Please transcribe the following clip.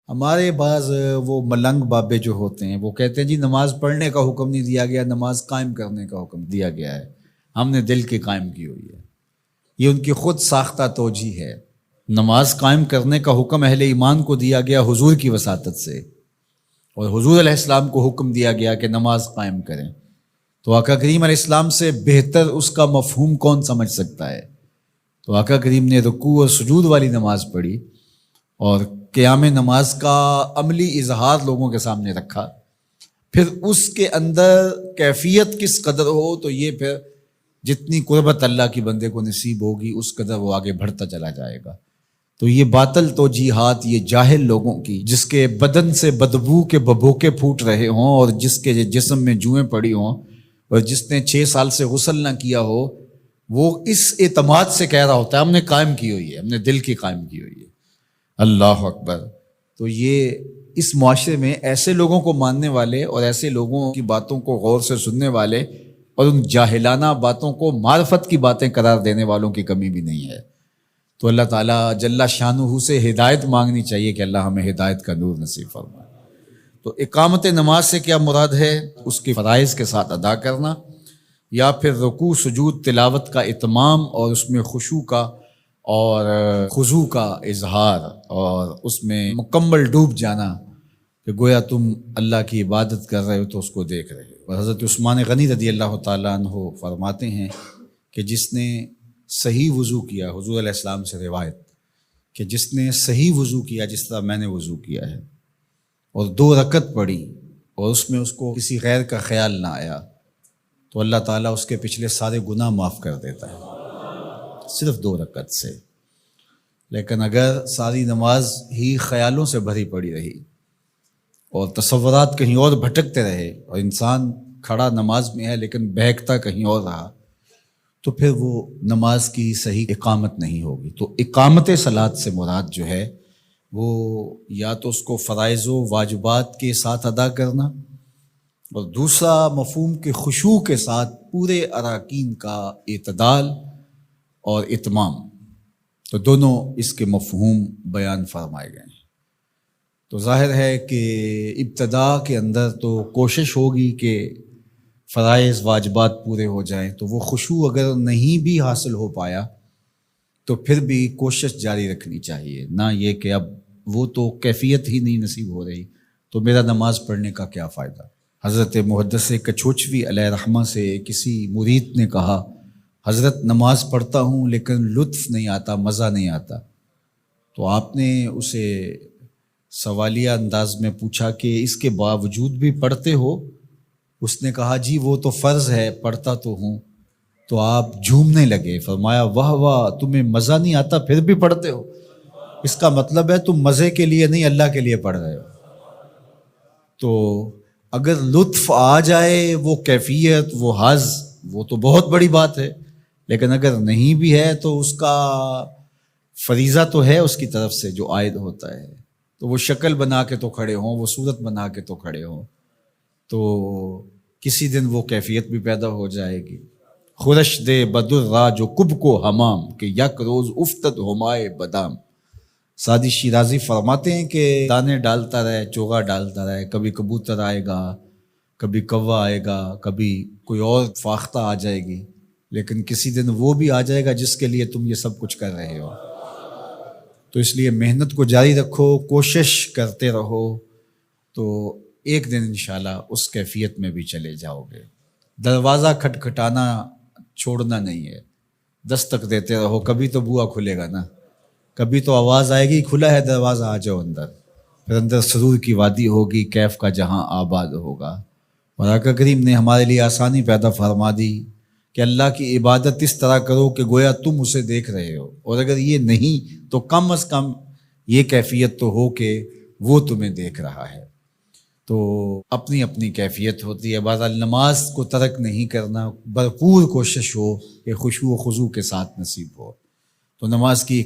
ہمارے بعض وہ ملنگ بابے جو ہوتے ہیں وہ کہتے ہیں جی نماز پڑھنے کا حکم نہیں دیا گیا، نماز قائم کرنے کا حکم دیا گیا ہے، ہم نے دل کی قائم کی ہوئی ہے۔ یہ ان کی خود ساختہ توجیہ ہے۔ نماز قائم کرنے کا حکم اہل ایمان کو دیا گیا حضور کی وساطت سے، اور حضور علیہ السلام کو حکم دیا گیا کہ نماز قائم کریں، تو آقا کریم علیہ السلام سے بہتر اس کا مفہوم کون سمجھ سکتا ہے؟ تو آقا کریم نے رکوع اور سجود والی نماز پڑھی اور قیام نماز کا عملی اظہار لوگوں کے سامنے رکھا، پھر اس کے اندر کیفیت کس قدر ہو تو یہ پھر جتنی قربت اللہ کی بندے کو نصیب ہوگی اس قدر وہ آگے بڑھتا چلا جائے گا۔ تو یہ باطل توجیہات یہ جاہل لوگوں کی، جس کے بدن سے بدبو کے ببوکے پھوٹ رہے ہوں اور جس کے جسم میں جوئیں پڑی ہوں اور جس نے 6 سال سے غسل نہ کیا ہو، وہ اس اعتماد سے کہہ رہا ہوتا ہے ہم نے قائم کی ہوئی ہے، ہم نے دل کی قائم کی ہوئی ہے۔ اللہ اکبر۔ تو یہ اس معاشرے میں ایسے لوگوں کو ماننے والے اور ایسے لوگوں کی باتوں کو غور سے سننے والے اور ان جاہلانہ باتوں کو معرفت کی باتیں قرار دینے والوں کی کمی بھی نہیں ہے۔ تو اللہ تعالیٰ جل شانہ سے ہدایت مانگنی چاہیے کہ اللہ ہمیں ہدایت کا نور نصیب فرمائے۔ تو اقامت نماز سے کیا مراد ہے؟ اس کی فرائض کے ساتھ ادا کرنا، یا پھر رکوع سجود تلاوت کا اتمام اور اس میں خشوع کا اور خضوع کا اظہار اور اس میں مکمل ڈوب جانا کہ گویا تم اللہ کی عبادت کر رہے ہو تو اس کو دیکھ رہے ہو۔ اور حضرت عثمان غنی رضی اللہ تعالیٰ عنہ فرماتے ہیں کہ جس نے صحیح وضو کیا، حضور علیہ السلام سے روایت کہ جس نے صحیح وضو کیا جس طرح میں نے وضو کیا ہے اور 2 رکعت پڑھی اور اس میں اس کو کسی غیر کا خیال نہ آیا، تو اللہ تعالیٰ اس کے پچھلے سارے گناہ معاف کر دیتا ہے صرف 2 رکعت سے۔ لیکن اگر ساری نماز ہی خیالوں سے بھری پڑی رہی اور تصورات کہیں اور بھٹکتے رہے اور انسان کھڑا نماز میں ہے لیکن بہکتا کہیں اور رہا، تو پھر وہ نماز کی صحیح اقامت نہیں ہوگی۔ تو اقامت صلاۃ سے مراد جو ہے وہ یا تو اس کو فرائض و واجبات کے ساتھ ادا کرنا، اور دوسرا مفہوم کے خشوع کے ساتھ پورے اراکین کا اعتدال اور اتمام، تو دونوں اس کے مفہوم بیان فرمائے گئے ہیں۔ تو ظاہر ہے کہ ابتدا کے اندر تو کوشش ہوگی کہ فرائض واجبات پورے ہو جائیں، تو وہ خشوع اگر نہیں بھی حاصل ہو پایا تو پھر بھی کوشش جاری رکھنی چاہیے، نہ یہ کہ اب وہ تو کیفیت ہی نہیں نصیب ہو رہی تو میرا نماز پڑھنے کا کیا فائدہ۔ حضرت محدث کچھوچوی علیہ رحمہ سے کسی مرید نے کہا حضرت نماز پڑھتا ہوں لیکن لطف نہیں آتا، مزہ نہیں آتا۔ تو آپ نے اسے سوالیہ انداز میں پوچھا کہ اس کے باوجود بھی پڑھتے ہو؟ اس نے کہا جی وہ تو فرض ہے، پڑھتا تو ہوں۔ تو آپ جھومنے لگے، فرمایا واہ واہ، تمہیں مزہ نہیں آتا پھر بھی پڑھتے ہو؟ اس کا مطلب ہے تم مزے کے لیے نہیں اللہ کے لیے پڑھ رہے ہو۔ تو اگر لطف آ جائے، وہ کیفیت، وہ حظ، وہ تو بہت بڑی بات ہے، لیکن اگر نہیں بھی ہے تو اس کا فریضہ تو ہے اس کی طرف سے جو عائد ہوتا ہے، تو وہ شکل بنا کے تو کھڑے ہوں، وہ صورت بنا کے تو کھڑے ہوں، تو کسی دن وہ کیفیت بھی پیدا ہو جائے گی۔ خورش دے بدر را جو کب کو حمام کہ یک روز افتد ہمائے بدام۔ سعدی شیرازی فرماتے ہیں کہ دانے ڈالتا رہے، چوغا ڈالتا رہے، کبھی کبوتر آئے گا، کبھی کوا آئے گا، کبھی کوئی اور فاختہ آ جائے گی، لیکن کسی دن وہ بھی آ جائے گا جس کے لیے تم یہ سب کچھ کر رہے ہو۔ تو اس لیے محنت کو جاری رکھو، کوشش کرتے رہو، تو ایک دن انشاءاللہ اس کیفیت میں بھی چلے جاؤ گے۔ دروازہ کھٹکھٹانا چھوڑنا نہیں ہے، دستک دیتے رہو، کبھی تو بوا کھلے گا نا، کبھی تو آواز آئے گی کھلا ہے دروازہ آ جاؤ اندر، پھر اندر سرور کی وادی ہوگی، کیف کا جہاں آباد ہوگا۔ اور آقا کریم نے ہمارے لیے آسانی پیدا فرما دی کہ اللہ کی عبادت اس طرح کرو کہ گویا تم اسے دیکھ رہے ہو، اور اگر یہ نہیں تو کم از کم یہ کیفیت تو ہو کہ وہ تمہیں دیکھ رہا ہے۔ تو اپنی اپنی کیفیت ہوتی ہے، بہرحال نماز کو ترک نہیں کرنا، بھرپور کوشش ہو کہ خشوع و خضوع کے ساتھ نصیب ہو۔ تو نماز کی